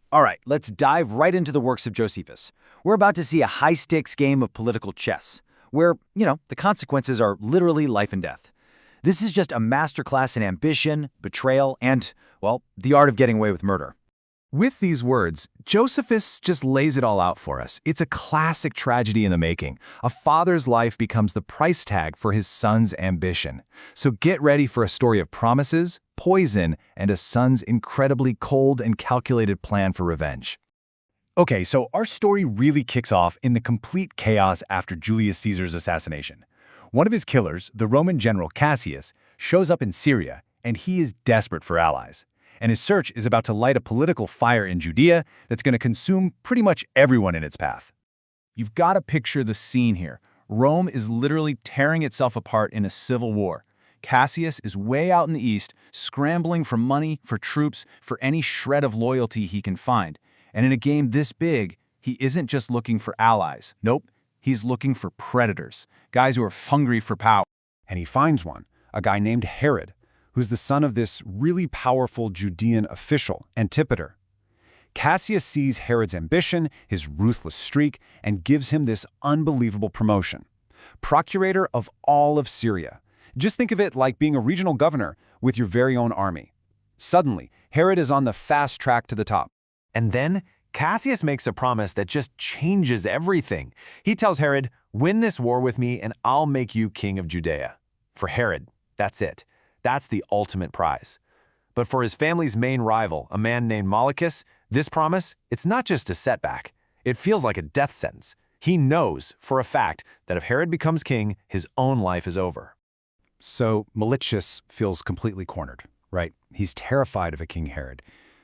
All right, let's dive right into the works of Josephus. We're about to see a high-stakes game of political chess, where, the consequences are literally life and death. This is just a masterclass in ambition, betrayal, and, well, the art of getting away with murder. With these words, Josephus just lays it all out for us. It's a classic tragedy in the making. A father's life becomes the price tag for his son's ambition. So get ready for a story of promises, poison, and a son's incredibly cold and calculated plan for revenge. Okay, so our story really kicks off in the complete chaos after Julius Caesar's assassination. One of his killers, the Roman general Cassius, shows up in Syria, and he is desperate for allies. And his search is about to light a political fire in Judea that's going to consume pretty much everyone in its path. You've got to picture the scene here. Rome is literally tearing itself apart in a civil war. Cassius is way out in the east, scrambling for money, for troops, for any shred of loyalty he can find. And in a game this big, he isn't just looking for allies. Nope, he's looking for predators, guys who are hungry for power. And he finds one, a guy named Herod, who's the son of this really powerful Judean official, Antipater. Cassius sees Herod's ambition, his ruthless streak, and gives him this unbelievable promotion. Procurator of all of Syria. Just think of it like being a regional governor with your very own army. Suddenly, Herod is on the fast track to the top. And then, Cassius makes a promise that just changes everything. He tells Herod, "Win this war with me and I'll make you king of Judea." For Herod, that's it. That's the ultimate prize. But for his family's main rival, a man named Malichus, this promise, it's not just a setback. It feels like a death sentence. He knows, for a fact, that if Herod becomes king, his own life is over. So Malichus feels completely cornered, right? He's terrified of a King Herod.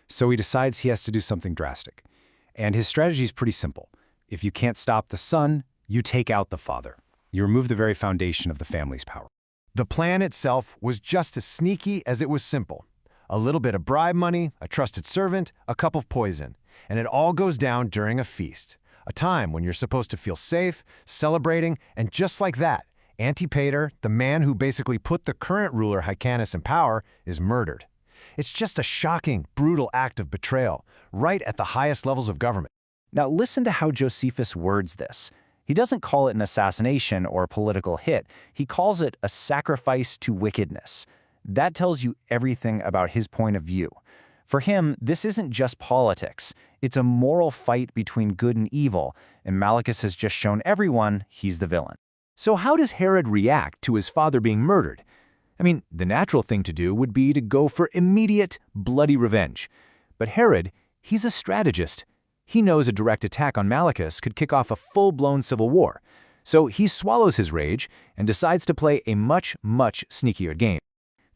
So he decides he has to do something drastic. And his strategy is pretty simple. If you can't stop the son, you take out the father. You remove the very foundation of the family's power. The plan itself was just as sneaky as it was simple. A little bit of bribe money, a trusted servant, a cup of poison. And it all goes down during a feast. A time when you're supposed to feel safe, celebrating, and just like that, Antipater, the man who basically put the current ruler Hyrcanus in power, is murdered. It's just a shocking, brutal act of betrayal, right at the highest levels of government. Now listen to how Josephus words this. He doesn't call it an assassination or a political hit. He calls it a sacrifice to wickedness. That tells you everything about his point of view. For him, this isn't just politics. It's a moral fight between good and evil, and Malichus has just shown everyone he's the villain. So how does Herod react to his father being murdered? I mean, the natural thing to do would be to go for immediate, bloody revenge. But Herod, he's a strategist. He knows a direct attack on Malichus could kick off a full-blown civil war. So he swallows his rage and decides to play a much, much sneakier game.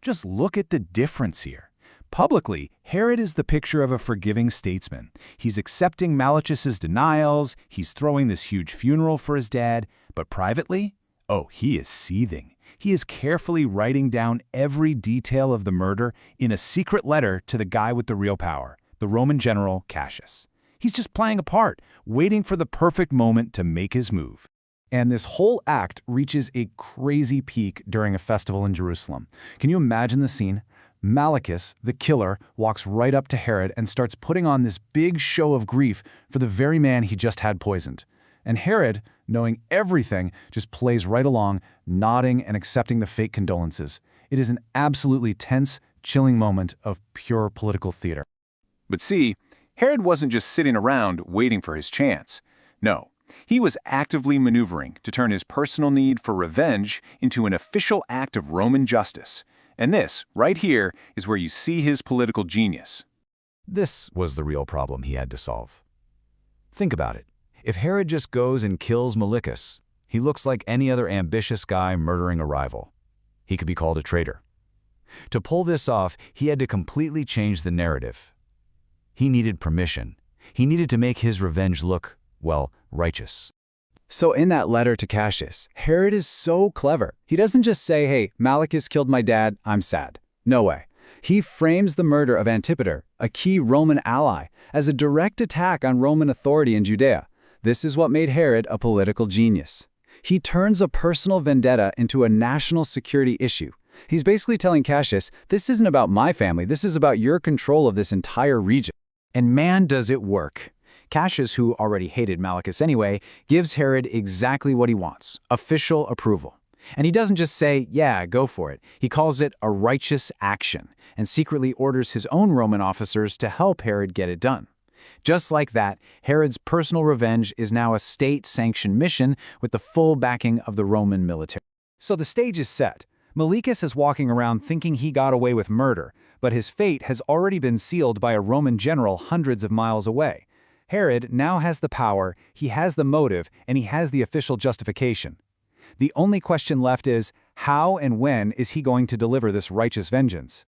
Just look at the difference here. Publicly, Herod is the picture of a forgiving statesman. He's accepting Malichus's denials, he's throwing this huge funeral for his dad, but privately, oh, he is seething. He is carefully writing down every detail of the murder in a secret letter to the guy with the real power, the Roman general Cassius. He's just playing a part, waiting for the perfect moment to make his move. And this whole act reaches a crazy peak during a festival in Jerusalem. Can you imagine the scene? Malichus, the killer, walks right up to Herod and starts putting on this big show of grief for the very man he just had poisoned. And Herod, knowing everything, just plays right along, nodding and accepting the fake condolences. It is an absolutely tense, chilling moment of pure political theater. But see, Herod wasn't just sitting around waiting for his chance. No, he was actively maneuvering to turn his personal need for revenge into an official act of Roman justice. And this, right here, is where you see his political genius. This was the real problem he had to solve. Think about it. If Herod just goes and kills Malichus, he looks like any other ambitious guy murdering a rival. He could be called a traitor. To pull this off, he had to completely change the narrative. He needed permission. He needed to make his revenge look, well, righteous. So in that letter to Cassius, Herod is so clever. He doesn't just say, hey, Malichus killed my dad, I'm sad. No way. He frames the murder of Antipater, a key Roman ally, as a direct attack on Roman authority in Judea. This is what made Herod a political genius. He turns a personal vendetta into a national security issue. He's basically telling Cassius, this isn't about my family, this is about your control of this entire region. And man, does it work. Cassius, who already hated Malichus anyway, gives Herod exactly what he wants: official approval. And he doesn't just say, yeah, go for it. He calls it a righteous action, and secretly orders his own Roman officers to help Herod get it done. Just like that, Herod's personal revenge is now a state-sanctioned mission with the full backing of the Roman military. So the stage is set. Malichus is walking around thinking he got away with murder, but his fate has already been sealed by a Roman general hundreds of miles away. Herod now has the power, he has the motive, and he has the official justification. The only question left is, how and when is he going to deliver this righteous vengeance?